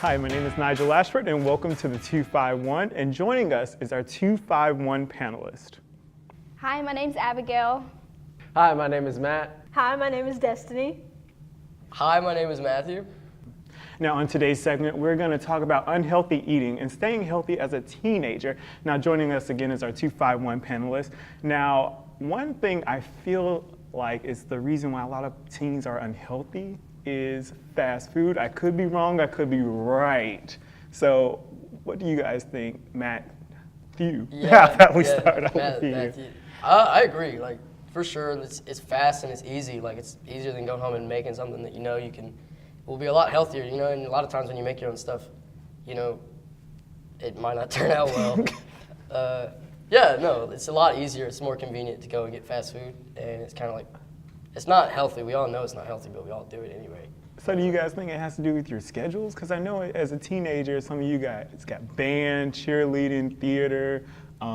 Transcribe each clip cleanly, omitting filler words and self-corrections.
Hi, my name is Nigel Ashford, and welcome to the 251. And joining us is our 251 panelist. Hi, my name's Abigail. Hi, my name is Matt. Hi, my name is Destiny. Hi, my name is Matthew. Now, on today's segment, we're going to talk about unhealthy eating and staying healthy as a teenager. Now, joining us again is our 251 panelist. Now, one thing I feel like is the reason why a lot of teens are unhealthy is fast food. I could be wrong, I could be right. So, what do you guys think, Matt? How about we start out with you? Matthew. I agree. Like, for sure, it's fast and it's easy. Like, it's easier than going home and making something that you know you can. Will be a lot healthier, you know. And a lot of times when you make your own stuff, you know, it might not turn out well. It's a lot easier. It's more convenient to go and get fast food, and it's kind of like, it's not healthy. We all know it's not healthy, but we all do it anyway. So do you guys think it has to do with your schedules? Because I know as a teenager, some of you guys got band, cheerleading, theater,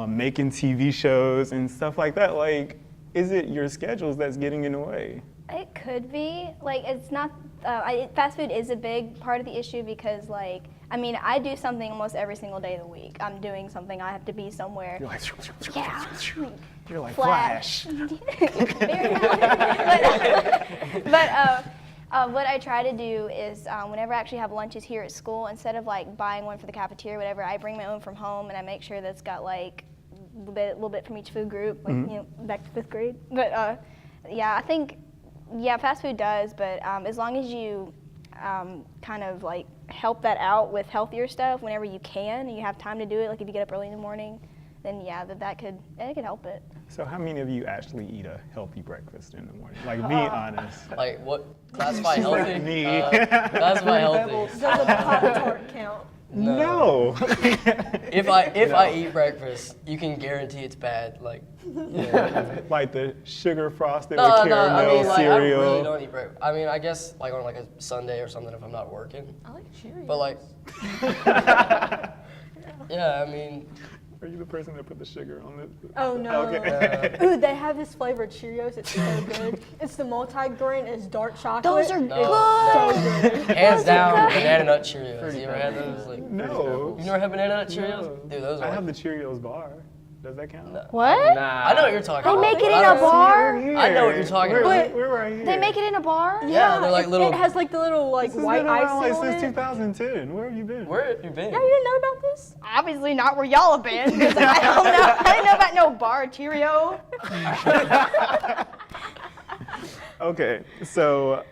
making TV shows and stuff like that. Like, is it your schedules that's getting in the way? It could be. Like, it's not, fast food is a big part of the issue because, like, I mean, I do something almost every single day of the week. I'm doing something, I have to be somewhere. You're like, Yeah. you're like Flash. But what I try to do is whenever I actually have lunches here at school, instead of like buying one for the cafeteria or whatever, I bring my own from home and I make sure that's got like a little bit from each food group, like, you know, back to 5th grade. But I think, fast food does, but as long as you kind of like help that out with healthier stuff whenever you can and you have time to do it, like if you get up early in the morning, then that could help it. So how many of you actually eat a healthy breakfast in the morning? Like, be honest. Like, what? Classify healthy? Me. Classify healthy. Does a Pop-Tart count? No. If I eat breakfast, you can guarantee it's bad. Like, yeah. Like the sugar frosted No, with caramel I mean, like, cereal. I really don't eat breakfast. I mean, I guess like on like a Sunday or something if I'm not working. I like Cheerios. But like, yeah, I mean. Are you the person that put the sugar on it? Oh no. Okay. Ooh, they have this flavored Cheerios. It's so good. It's the multi-grain. It's dark chocolate. Those are It's good. so good. Hands down, banana nut Cheerios. You ever had those? Like, No. you never had banana nut Cheerios? No. Dude, those are. I have the Cheerios bar. Does that count? No. What? Nah. I know what you're talking They about. make it in I a don't- bar? I know what you're talking about. We're right here. They make it in a bar? Yeah, they're like little. It has like the little like This has white been around icing like on since it. 2010. Where have you been? Where have you been? Yeah, you didn't know about this? Obviously not where y'all have been. 'Cause I don't know. I didn't know about no bar Cheerio. Okay, so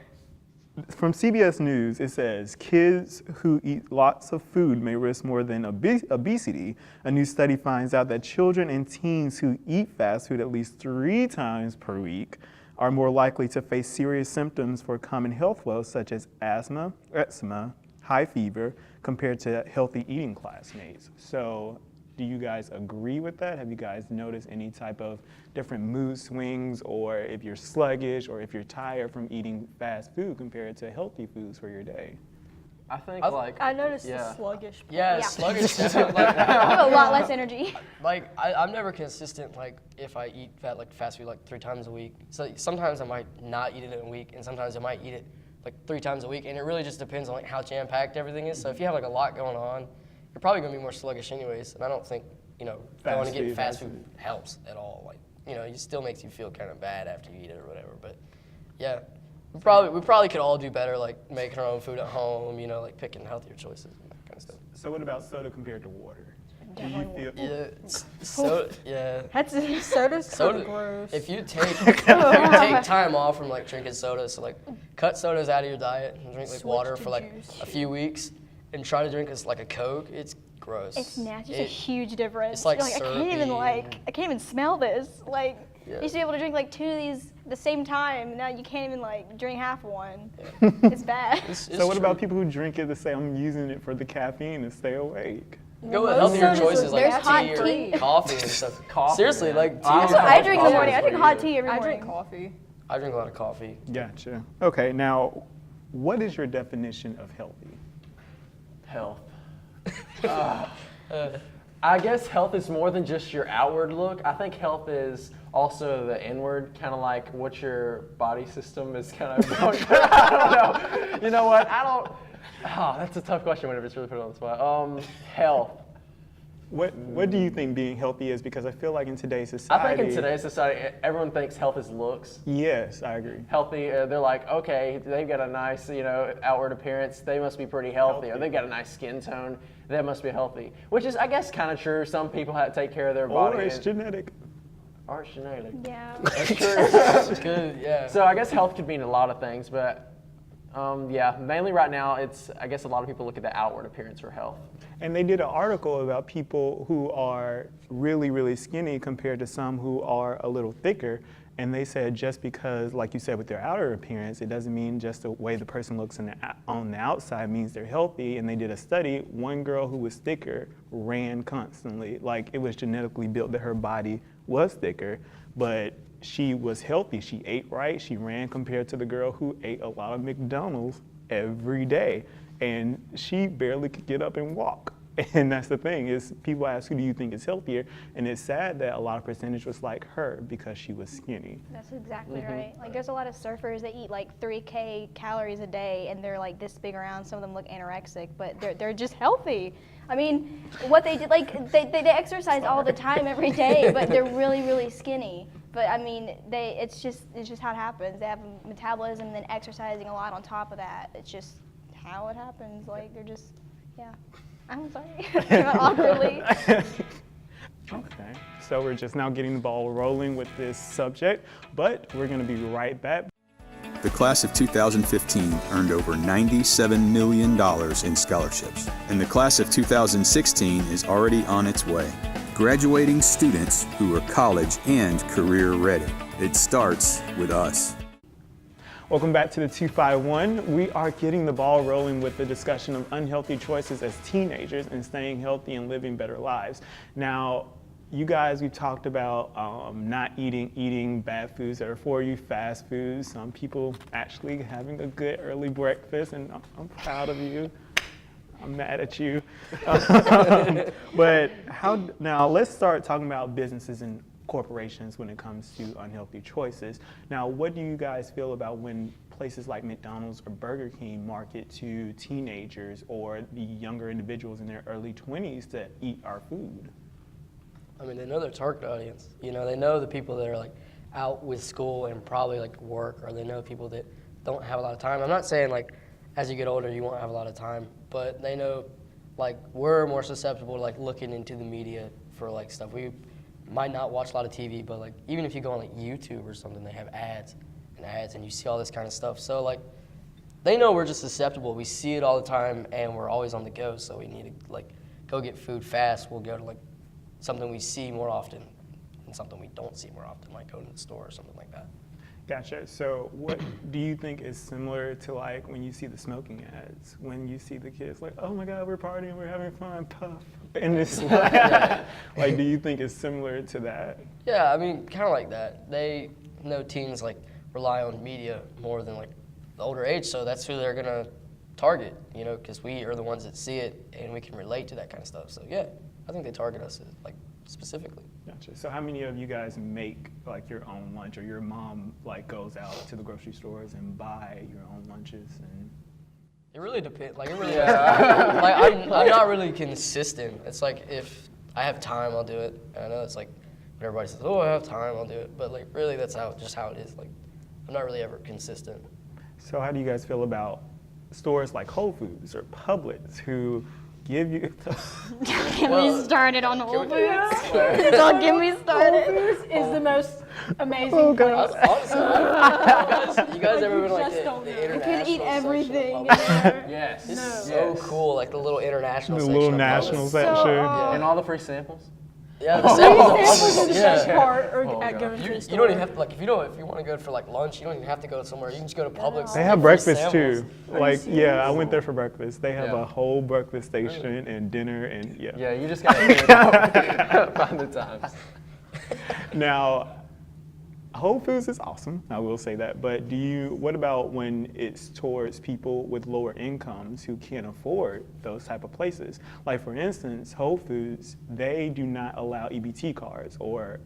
from CBS News, it says kids who eat lots of food may risk more than obesity. A new study finds out that children and teens who eat fast food at least 3 times per week are more likely to face serious symptoms for common health woes such as asthma, eczema, high fever, compared to healthy eating classmates. So, do you guys agree with that? Have you guys noticed any type of different mood swings, or if you're sluggish, or if you're tired from eating fast food compared to healthy foods for your day? I think I noticed yeah. the sluggish part. Yeah, Yeah. sluggish. I have a lot less energy. Like I'm never consistent. Like if I eat fast food like 3 times a week. So sometimes I might not eat it in a week, and sometimes I might eat it like 3 times a week. And it really just depends on like how jam-packed everything is. So if you have like a lot going on, you're probably gonna be more sluggish anyways. And I don't think going to get fast food helps at all. Like it still makes you feel kind of bad after you eat it or whatever. But yeah. We probably could all do better, like making our own food at home, like picking healthier choices and that kind of stuff. So what about soda compared to water? Do you feel? Yeah. That's soda's kind Soda. of gross. If you take time off from like drinking soda, so like cut sodas out of your diet and drink like Switch water to for like juice. a few weeks, and try to drink like a Coke, it's gross. It's nasty. There's a huge difference. It's like You're I can't even smell this. Like, Yeah. you used to be able to drink like 2 of these the same time. And now you can't even like drink half one. It's bad. It's So what true. about people who drink it to say I'm using it for the caffeine to stay awake? Go with Most healthier sodas choices are like There's hot tea or tea. coffee and stuff. Coffee, Seriously, yeah. like tea. That's That's what I drink in the coffee morning. I is drink pretty hot good. tea every I morning. drink coffee. I drink a lot of coffee. Gotcha. Okay, now, what is your definition of healthy? Health. I guess health is more than just your outward look. I think health is also the inward, kind of like what your body system is kind of going. I don't know. You know what? Oh, that's a tough question whenever it's really put on the spot. Health. What do you think being healthy is? Because I feel like in today's I society. think in today's society, everyone thinks health is looks. Yes, I agree. Healthy, they're like, okay, they've got a nice, outward appearance. They must be pretty healthy. Or they've got a nice skin tone. They must be healthy. Which is, I guess, kind of true. Some people have to take care of their body. Or it's genetic. Or it's genetic. Yeah. That's true. Good, yeah. So I guess health could mean a lot of things, but yeah, mainly right now, I guess a lot of people look at the outward appearance for health. And they did an article about people who are really, really skinny compared to some who are a little thicker. And they said just because, like you said, with their outer appearance, it doesn't mean just the way the person looks on the outside means they're healthy. And they did a study. One girl who was thicker ran constantly. Like it was genetically built that her body was thicker, but she was healthy. She ate right. She ran compared to the girl who ate a lot of McDonald's every day. And she barely could get up and walk. And that's the thing is people ask, who do you think is healthier? And it's sad that a lot of percentage was like her because she was skinny. That's exactly right. Like there's a lot of surfers that eat like 3K calories a day and they're like this big around. Some of them look anorexic, but they're just healthy. I mean, what they did, like they exercise all the time every day, but they're really, really skinny. But I mean, it's just how it happens. They have a metabolism and then exercising a lot on top of that. It's just how it happens. Like they're just, yeah. I'm sorry. Awkwardly. Okay, so we're just now getting the ball rolling with this subject, but we're going to be right back. The class of 2015 earned over $97 million in scholarships, and the class of 2016 is already on its way, graduating students who are college and career ready. It starts with us. Welcome back to the 251. We are getting the ball rolling with the discussion of unhealthy choices as teenagers and staying healthy and living better lives. Now, you guys, we talked about not eating bad foods that are for you, fast foods. Some people actually having a good early breakfast, and I'm proud of you. I'm mad at you. But now let's start talking about businesses and corporations when it comes to unhealthy choices. Now, what do you guys feel about when places like McDonald's or Burger King market to teenagers or the younger individuals in their early 20s to eat our food? I mean, they know their target audience. They know the people that are like out with school and probably like work, or they know people that don't have a lot of time. I'm not saying like as you get older you won't have a lot of time, but they know like we're more susceptible to like looking into the media for like stuff. We might not watch a lot of TV, but like even if you go on like YouTube or something, they have ads, and you see all this kind of stuff. So like they know we're just susceptible. We see it all the time, and we're always on the go. So we need to like go get food fast. We'll go to like something we see more often and something we don't see more often, like going to the store or something like that. Gotcha. So what do you think is similar to like when you see the smoking ads, when you see the kids like, oh my God, we're partying, we're having fun, puff. And it's like, do you think it's similar to that? Yeah, I mean, kind of like that. They know teens like rely on media more than like the older age, so that's who they're gonna target, because we are the ones that see it and we can relate to that kind of stuff. So yeah, I think they target us like specifically. Gotcha. So how many of you guys make like your own lunch, or your mom like goes out to the grocery stores and buy your own lunches? And it really depends. Like it really like I'm not really consistent. It's like if I have time, I'll do it. And I know it's like when everybody says, "Oh, I have time, I'll do it." But like really, that's just how it is. Like I'm not really ever consistent. so how do you guys feel about stores like Whole Foods or Publix who give you Get me started on Whole Foods. Don't get me started. Whole Foods is the most amazing Oh, place. God. Honestly, you guys ever you been like just the don't know. You international can eat section of everything in Publix? there. Yes. It's No. so Yes. cool, like the little international the section. little of national Publix. section? And all the free samples? Yeah, the samples of Samples are Publix. the Yeah. best part, or Oh, at God. going to You the don't store. even have to, like, if you want to go for like lunch, you don't even have to go somewhere. You can just go to Publix. They and have get free breakfast samples. too. Like, yeah, I went there for breakfast. They have Yeah. a whole breakfast station and dinner and yeah. Yeah, you just gotta figure it out. Find the times. Now, Whole Foods is awesome, I will say that, but what about when it's towards people with lower incomes who can't afford those type of places? Like for instance, Whole Foods, they do not allow EBT cards or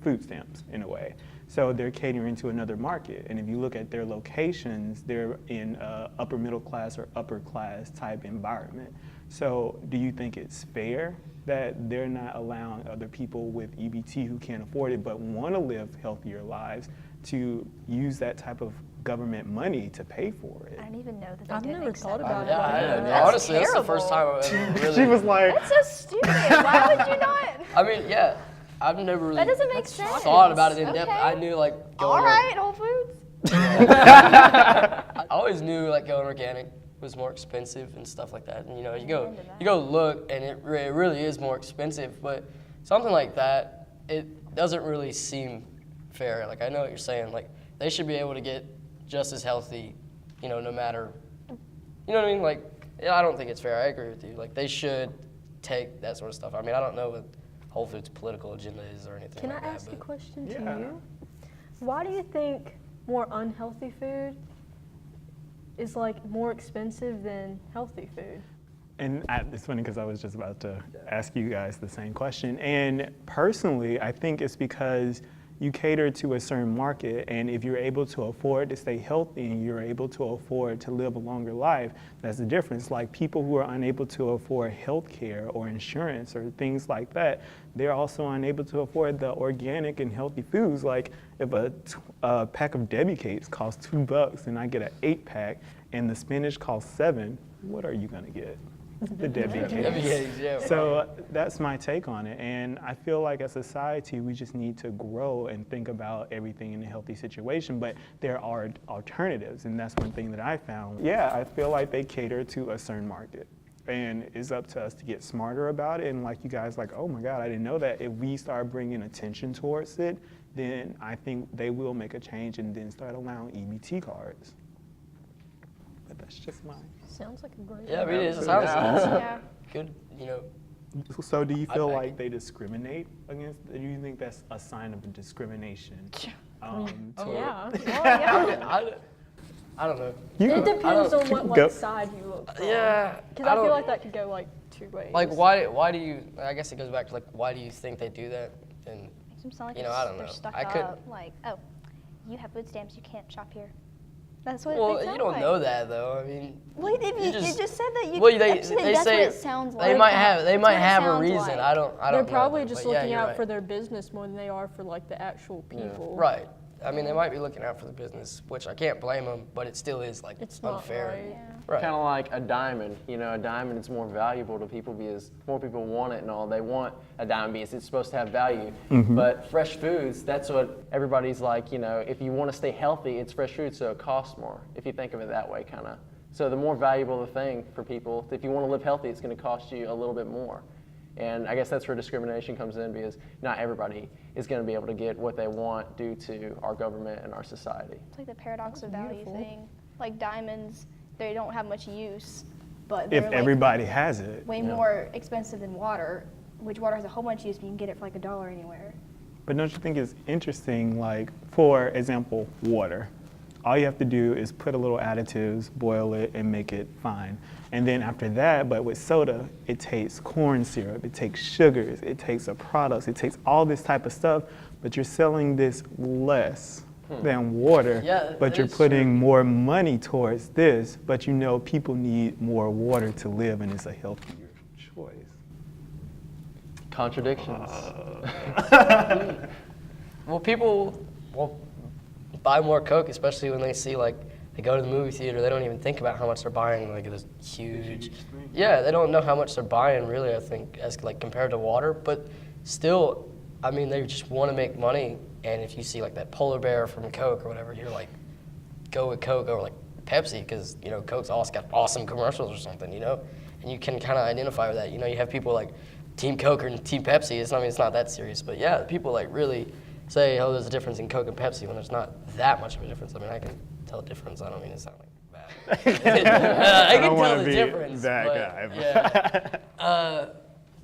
food stamps in a way. So they're catering to another market. And if you look at their locations, they're in upper middle class or upper class type environment. So do you think it's fair that they're not allowing other people with EBT who can't afford it but want to live healthier lives to use that type of government money to pay for it? I didn't even know that they I've didn't never accept thought about that. it. Yeah, That's honestly, that's the first time I've ever really. She was like, That's so stupid. Why would you not? I mean, yeah, I've never really That doesn't make sense. thought about it in depth. Okay. I knew like going. All right, Whole Foods. I always knew like going organic was more expensive and stuff like that. And you know, you go look, and it really is more expensive. But something like that, it doesn't really seem fair. Like I know what you're saying. Like they should be able to get just as healthy, you know, no matter. You know what I mean? Like yeah, I don't think it's fair. I agree with you. Like they should take that sort of stuff. I mean, I don't know what Whole Foods' political agenda is or anything Can I like that. ask a but- question to Yeah. you? Why do you think more unhealthy food is like more expensive than healthy food? and it's funny because I was just about to ask you guys the same question. And personally, I think it's because you cater to a certain market, and if you're able to afford to stay healthy and you're able to afford to live a longer life, that's the difference. Like people who are unable to afford health care or insurance or things like that, they're also unable to afford the organic and healthy foods. Like if a pack of Debbie cakes costs $2 and I get an 8-pack and the spinach costs $7, what are you gonna get? The Debbie cakes. Yeah. So that's my take on it. And I feel like as a society, we just need to grow and think about everything in a healthy situation. But there are alternatives, and that's one thing that I found. Yeah, I feel like they cater to a certain market. And it's up to us to get smarter about it. And like you guys, like, oh my God, I didn't know that. If we start bringing attention towards it, then I think they will make a change and then start allowing EBT cards. But that's just mine. Sounds like a great Yeah, I mean, it sounds Yeah. good, you know. So do you I feel back like it. they discriminate against, do you think that's a sign of a discrimination? Toward- Yeah. I don't know. You It go. depends on what Go. like side you look from. Yeah. Because I feel like that could go like two ways. Like, why do you, I guess it goes back to, like, why do you think they do that? And, Makes them sound like You know, I don't they're know. stuck I could- up. Like, oh, you have food stamps, you can't shop here. That's what well, they sound you don't like. know that, though. I mean, Wait, if you you just- just said that you. well, I'm they saying they that's say what it sounds like. they might have That's what it a sounds reason. like. I don't They're know. probably though, just but yeah, looking you're out right. for their business more than they are for like the actual people. Right. I mean, they might be looking out for the business, which I can't blame them, but it still is like It's not unfair. right. Right. Kind of like a diamond. You know, a diamond is more valuable to people because more people want it and all. They want a diamond because it's supposed to have value. But fresh foods, that's what everybody's like, you know, if you want to stay healthy, it's fresh food, so it costs more, if you think of it that way, kind of. So the more valuable the thing for people, if you want to live healthy, it's going to cost you a little bit more. And I guess that's where discrimination comes in because not everybody is going to be able to get what they want due to our government and our society. It's like the paradox of value beautiful. thing. Like diamonds, they don't have much use, but If they're like everybody has it. way more expensive than water, which water has a whole bunch of use, but you can get it for like $1 anywhere. But don't you think it's interesting, like, for example, water? All you have to do is put a little additives, boil it, and make it fine. And then after that, but with soda, it takes corn syrup, it takes sugars, it takes the products, it takes all this type of stuff, but you're selling this less than water, Yeah, but that you're is putting more money towards this, but you know people need more water to live, and it's a healthier choice. Contradictions. Well, people will buy more Coke, especially when they see like they go to the movie theater. They don't even think about how much they're buying. Like this huge. Yeah, they don't know how much they're buying really. I think as like compared to water, but still, I mean, they just want to make money. And if you see like that polar bear from Coke or whatever, you're like, go with Coke over like Pepsi because you know Coke's also got awesome commercials or something, you know, and you can kind of identify with that. You know, you have people like Team Coke or Team Pepsi. It's not, I mean, it's not that serious, but yeah, people like really say, oh, there's a difference in Coke and Pepsi when there's not that much of a difference. I mean, I can tell a difference. I don't mean to sound like bad. I can don't wanna tell the be difference. that but, guy. Yeah.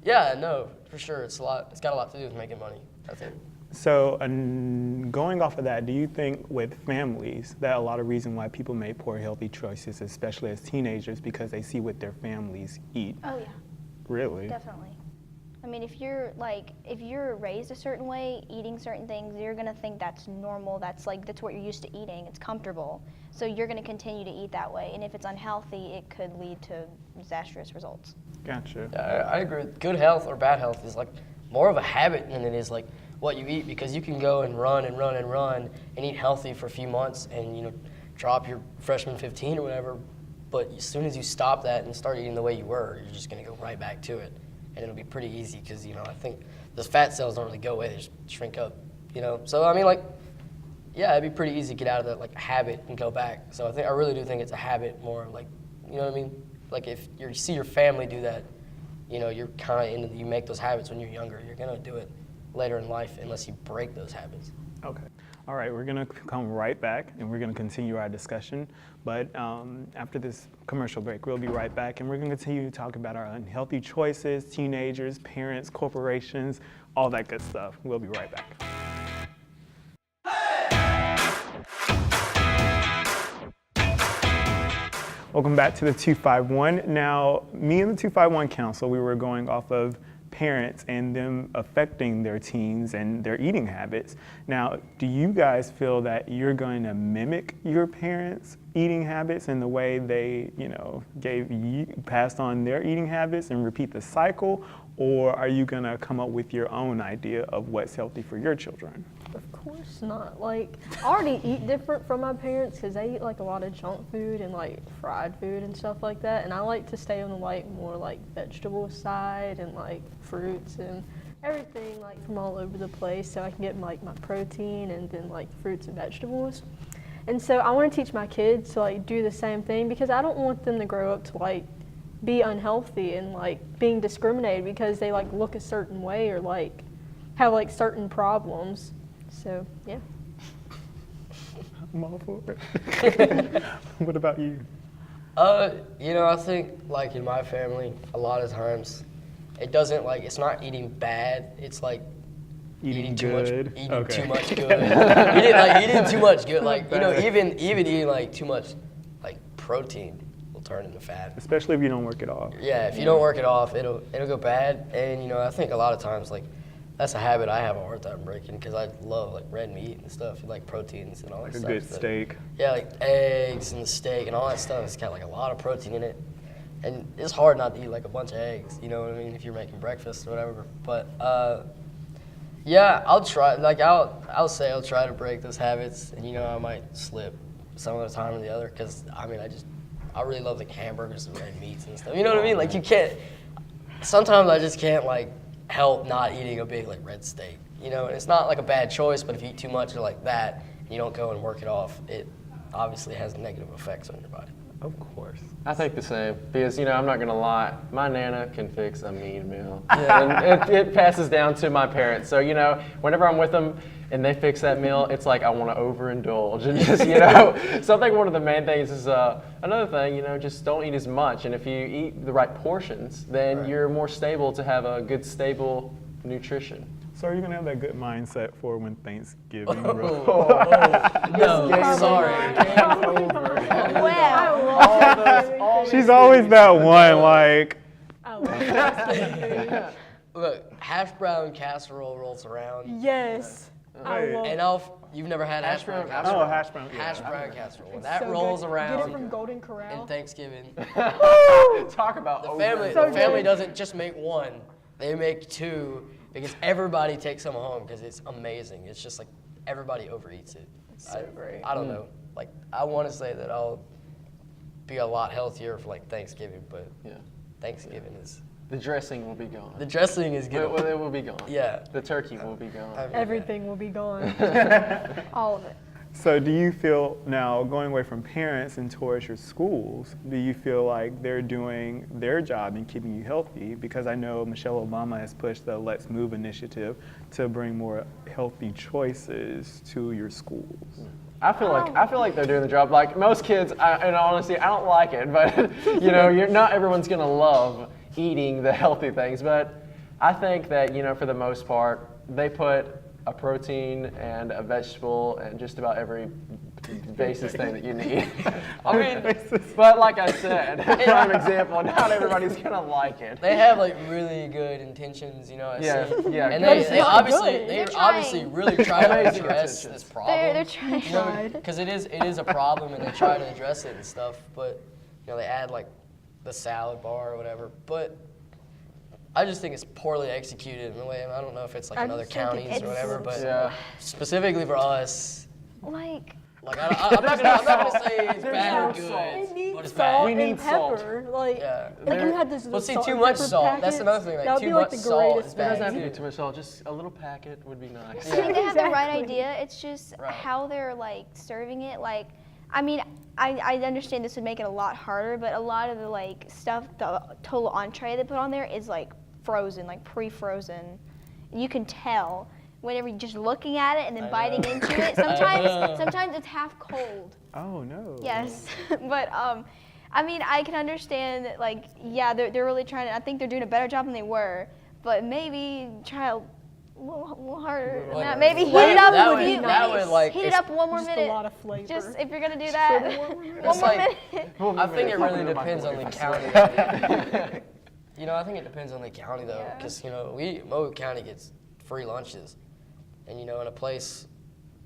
Yeah, no, for sure. It's got a lot to do with making money, I think. So going off of that, do you think with families that a lot of reason why people make poor healthy choices, especially as teenagers, because they see what their families eat? Oh yeah, Really? definitely. I mean, if you're raised a certain way, eating certain things, you're gonna think that's normal. That's what you're used to eating. It's comfortable. So you're gonna continue to eat that way. And if it's unhealthy, it could lead to disastrous results. Gotcha. Yeah, I agree. Good health or bad health is like more of a habit than it is like what you eat, because you can go and run and run and run and eat healthy for a few months and, you know, drop your freshman 15 or whatever. But as soon as you stop that and start eating the way you were, you're just gonna go right back to it. And it'll be pretty easy because, you know, I think those fat cells don't really go away, they just shrink up, you know? So, I mean, like, yeah, it'd be pretty easy to get out of that, like, habit and go back. So I really do think it's a habit more, like, you know what I mean? Like, if you see your family do that, you know, you're kind of you make those habits when you're younger. You're gonna do it later in life unless you break those habits. Okay. All right, we're gonna come right back and we're gonna continue our discussion. But after this commercial break, we'll be right back and we're gonna continue to talk about our unhealthy choices, teenagers, parents, corporations, all that good stuff. We'll be right back. Welcome back to the 251. Now, me and the 251 Council, we were going off of parents and them affecting their teens and their eating habits. Now, do you guys feel that you're going to mimic your parents' eating habits in the way they, you know, passed on their eating habits and repeat the cycle? Or are you going to come up with your own idea of what's healthy for your children? Of course not. Like, I already eat different from my parents because they eat like a lot of junk food and like fried food and stuff like that. And I like to stay on the like more like vegetable side and like fruits and everything like from all over the place, so I can get like my protein and then like fruits and vegetables. And so I want to teach my kids to like do the same thing because I don't want them to grow up to like be unhealthy and like being discriminated because they like look a certain way or like have like certain problems. So yeah. I'm all for it. What about you? You know, I think like in my family, a lot of times it doesn't like, it's not eating bad, it's like eating too good. much, eating Okay. too much good. eating too much good, like, you know, even eating like too much like protein will turn into fat. Especially if you don't work it off. Yeah, if you don't work it off, it'll go bad. And you know, I think a lot of times like that's a habit I have a hard time breaking because I love like red meat and stuff, like proteins and all that Like a stuff. good steak. Yeah, like eggs and the steak and all that stuff. It's got like a lot of protein in it. And it's hard not to eat like a bunch of eggs, you know what I mean, if you're making breakfast or whatever. But yeah, I'll try, like I'll say I'll try to break those habits, and you know, I might slip some of the time or the other because I mean, I really love like hamburgers and red meats and stuff. You know what I mean? Like you can't, sometimes I just can't like help not eating a big like red steak, you know, and it's not like a bad choice, but if you eat too much or like that, and you don't go and work it off, it obviously has negative effects on your body. Of course. I think the same because, you know, I'm not gonna lie, my Nana can fix a mean meal. And it passes down to my parents. So, you know, whenever I'm with them and they fix that meal, it's like I want to overindulge and just, you know. So I think one of the main things is another thing, you know, just don't eat as much. And if you eat the right portions, then you're more stable to have a good, stable nutrition. So are you gonna have that good mindset for when Thanksgiving rolls? No, sorry. Wow. She's always that one, like, I love Look, hash brown casserole rolls around, Yes. I Wait. love and you've never had hash brown oh, casserole? hash brown. yeah. Hash brown casserole. When It's that so rolls good. around Get it from Golden Corral. in Thanksgiving, Talk about the overindulge. family doesn't just make one; they make two because everybody takes some home because it's amazing. It's just like everybody overeats it. so great. I don't know. Like I want to say that I'll be a lot healthier for like Thanksgiving, but Yeah. Thanksgiving is The dressing will be gone. the dressing is good. It will be gone. Yeah. The turkey will be gone. Everything will be gone. All of it. So do you feel now, going away from parents and towards your schools, do you feel like they're doing their job in keeping you healthy? Because I know Michelle Obama has pushed the Let's Move initiative to bring more healthy choices to your schools. I feel like they're doing the job. Like most kids, and honestly, I don't like it, but you know, not everyone's gonna love eating the healthy things. But I think that, you know, for the most part, they put a protein and a vegetable and just about every basest thing that you need. I mean, but like I said, prime example, not everybody's gonna like it. They have like really good intentions, you know. I Yeah, see. yeah, And good. they obviously good. they They're obviously trying. really try to Amazing address intentions. this problem. They're trying. You know, because it is a problem, and they try to address it and stuff. But you know, they add like the salad bar or whatever. But I just think it's poorly executed in a way. I don't know if it's like I in other just think counties it's- or whatever, but Yeah. specifically for us, Like, I'm not gonna say it's bad or no good, salt. It needs but it's salt bad. We need and salt. pepper. Like, Yeah. like you had this. Well, see, salt too and much pepper salt. That's packets. another thing, like, That would too be like much the salt greatest is It bad. doesn't have thing. to be too much salt. Just a little packet would be nice. I think they have the right Exactly. idea. It's just Right. how they're like serving it. Like, I mean, I understand this would make it a lot harder, but a lot of the like stuff, the total entree they put on there is like frozen, like pre-frozen. You can tell whenever you're just looking at it and then biting into it. Sometimes it's half cold. Oh no. Yes, but I mean, I can understand that, like, yeah, they're really trying to. I think they're doing a better job than they were, but maybe try a little harder than that. Maybe heat it up. that would would- be that nice. would, like, heat it it's up one more Just minute. a lot of flavor. Just if you're gonna do that, one It's more like- minute. I think it really depends on the county. You know, I think it depends on the county though, Yeah. because you know, Moe County gets free lunches, and you know, in a place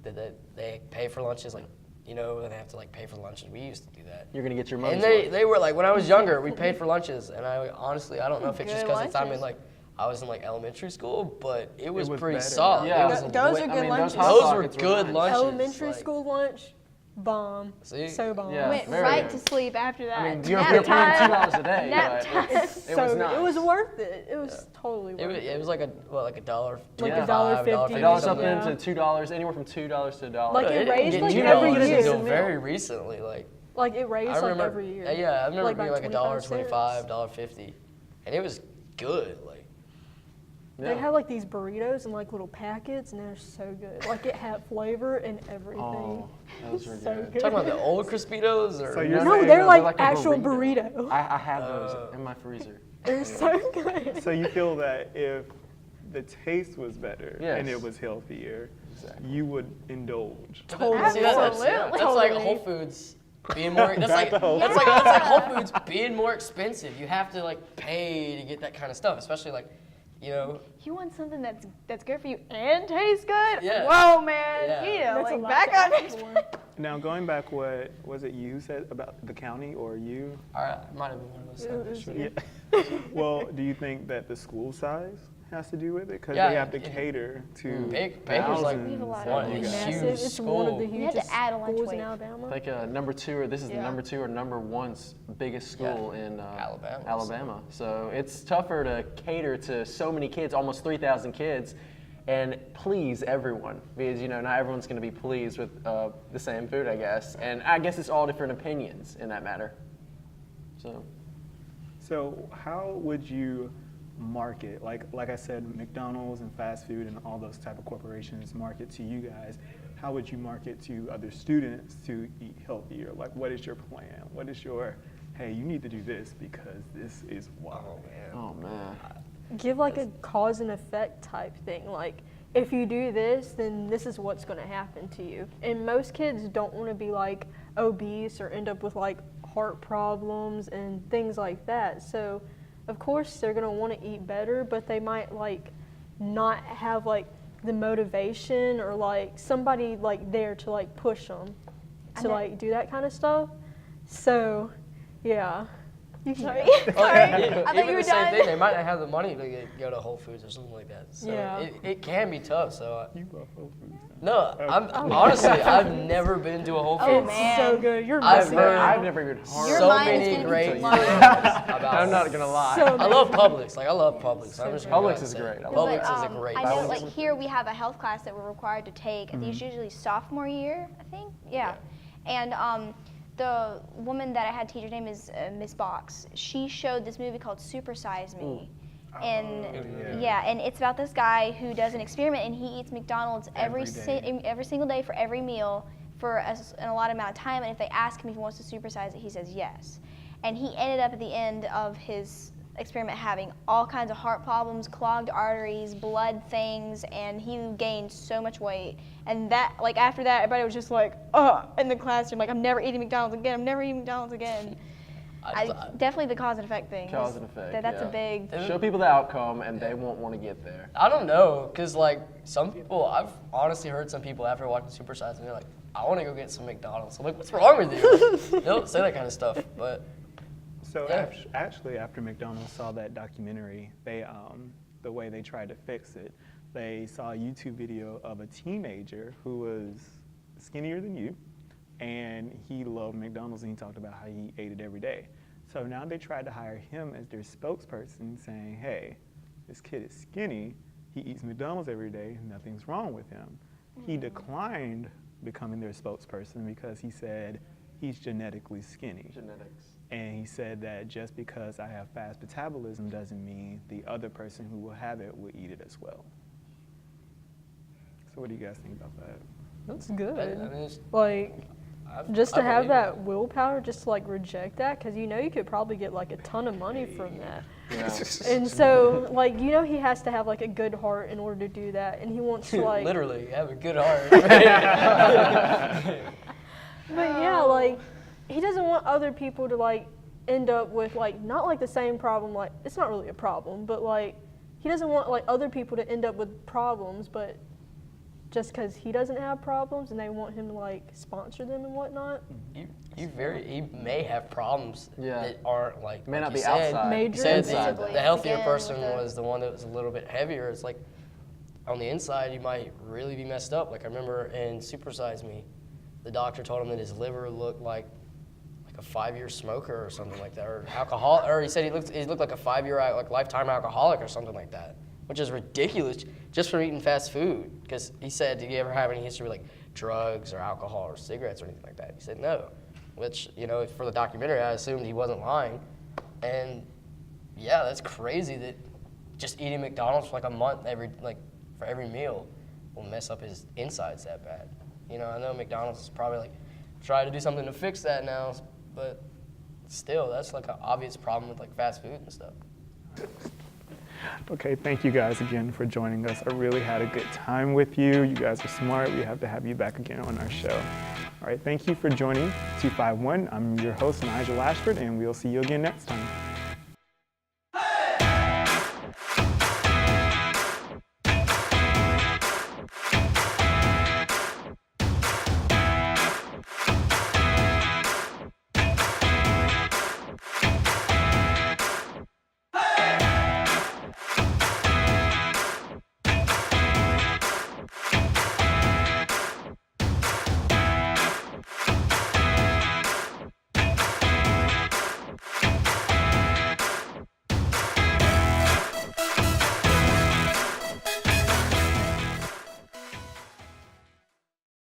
that they pay for lunches, like you know, they have to like pay for lunches. We used to do that. You're gonna get your And money's worth. they were like, when I was younger, we paid for lunches, and I honestly, I don't know if it's just Good because I'm in lunches. like, I was in like elementary school, but it was was pretty better. solid. Yeah. It was Those way- are I good mean, lunches. Hot Those were Pockets good nice. lunches. Elementary like- school lunch, bomb. See? So bomb. Yeah. Went very right good. to sleep after that. I mean, you're Nap paying time. $2 a day, Nap but time. it was nice. It was worth it. It was totally worth it. It was like a $1, Like Yeah. $1.50. $1 something something. to $2, anywhere from $2 to $1. Like, it didn't raised, get like, $2 every year. until very recently. Like It raised I like remember, every year. yeah, I remember Like, being by like 25 cents. $1.25, $1.50, and it was good. Like They had like these burritos in like little packets, and they're so good. Like it had flavor and everything. Oh, those were So good. good. talking about the old Crispitos, or So you're No, saying they're that like a actual burrito. I have those in my freezer. They're so good. So you feel that if the taste was better and Yes. it was healthier, Exactly. you would indulge. Totally. See, that's Absolutely. like Totally. Whole Foods being more. That's Back like to Whole that's like Whole Foods being more expensive. You have to like pay to get that kind of stuff, especially like, you know. You want something that's good for you and tastes good? Yeah. Whoa, man. Yeah. Yeah, That's a like lot back to on ask next. for. Now going back, what was it you said about the county or you? All right, it might have been one of those. It times. was- Yeah. Well, do you think that the school size has to do with it? Because Yeah, they have to it- cater to Baker's like We have a lot one of of the these. huge Massive. It's one of the schools. You had to hugest add a lunch schools in weight. Alabama. Like number 2, or this is the Yeah. number 2 or number 1 biggest school in Alabama, Alabama. So it's tougher to cater to so many kids, almost 3,000 kids, and please everyone, because you know not everyone's going to be pleased with the same food, I guess. And I guess it's all different opinions in that matter. So how would you market? Like I said, McDonald's and fast food and all those type of corporations market to you guys. How would you market to other students to eat healthier? Like, what is your plan? What is your, hey, you need to do this because this is wild. Oh man. Give like a cause and effect type thing. Like, if you do this, then this is what's going to happen to you. And most kids don't want to be like obese or end up with like heart problems and things like that. So, of course, they're going to want to eat better, but they might like not have like the motivation or like somebody like there to like push them to know. like do that kind of stuff. So, yeah. You can- Sorry. Well, Sorry. even I thought you were the same done. thing, they might not have the money to go to Whole Foods or something like that. So Yeah. it can be tough. So You love Whole Foods. no, I'm honestly I've never been to a Whole Oh, Foods. man. So good. You're I've missing heard- out. I've never even heard. Your So mind is many gonna be great blown. things about. I'm not gonna lie. So I love Publix. Like I love Publix. I'm just gonna go Publix ahead and is say great. it. I love Publix But, is a great. I know, place. like here we have a health class that we're required to take. I think it's usually sophomore year. I think, yeah. And the woman that I had teach, her name is Miss Box. She showed this movie called Super Size Me, and yeah, and it's about this guy who does an experiment and he eats McDonald's every single day for every meal for an allotted amount of time. And if they ask him if he wants to supersize it, he says yes. And he ended up at the end of his experiment having all kinds of heart problems, clogged arteries, blood things, and he gained so much weight. And that, like after that, everybody was just like, in the classroom, like, I'm never eating McDonald's again. I'm never eating McDonald's again. Definitely the cause and effect thing. Cause and effect, That's yeah. a big. Show people the outcome, and they won't want to get there. I don't know, cause like some people, I've honestly heard some people after watching Super Size Me, they're like, I want to go get some McDonald's. I'm like, what's wrong with you? They don't say that kind of stuff, but So Yeah. actually, after McDonald's saw that documentary, they the way they tried to fix it, they saw a YouTube video of a teenager who was skinnier than you, and he loved McDonald's and he talked about how he ate it every day. So now they tried to hire him as their spokesperson, saying, hey, this kid is skinny, he eats McDonald's every day, nothing's wrong with him. He declined becoming their spokesperson because he said he's genetically skinny. Genetics. And he said that just because I have fast metabolism doesn't mean the other person who will have it will eat it as well. So what do you guys think about that? That's good. I mean, Like, I just to I have believe that willpower, just to like reject that, because you know you could probably get like a ton of money from that. Yeah. And so, like, you know he has to have like a good heart in order to do that, and he wants to like. literally have a good heart. But yeah, like, he doesn't want other people to like end up with like not like the same problem. Like, it's not really a problem, but like he doesn't want like other people to end up with problems, but just because he doesn't have problems and they want him to like sponsor them and whatnot. He may have problems Yeah. that aren't like May like not you be said. outside. Major You said inside, the though. healthier Again, person with the- was the one that was a little bit heavier. It's like on the inside you might really be messed up. Like I remember in Super Size Me, the doctor told him that his liver looked like a 5-year smoker or something like that, or alcohol, or he said he looked like a 5-year like lifetime alcoholic or something like that, which is ridiculous just from eating fast food. Because he said, did you ever have any history with like drugs or alcohol or cigarettes or anything like that? He said no, which, you know, for the documentary I assumed he wasn't lying. And yeah, that's crazy that just eating McDonald's for like a month for every meal will mess up his insides that bad. You know, I know McDonald's is probably like trying to do something to fix that now, but still, that's like an obvious problem with like fast food and stuff. Okay, thank you guys again for joining us. I really had a good time with you. You guys are smart. We have to have you back again on our show. All right, thank you for joining 251. I'm your host, Nigel Ashford, and we'll see you again next time.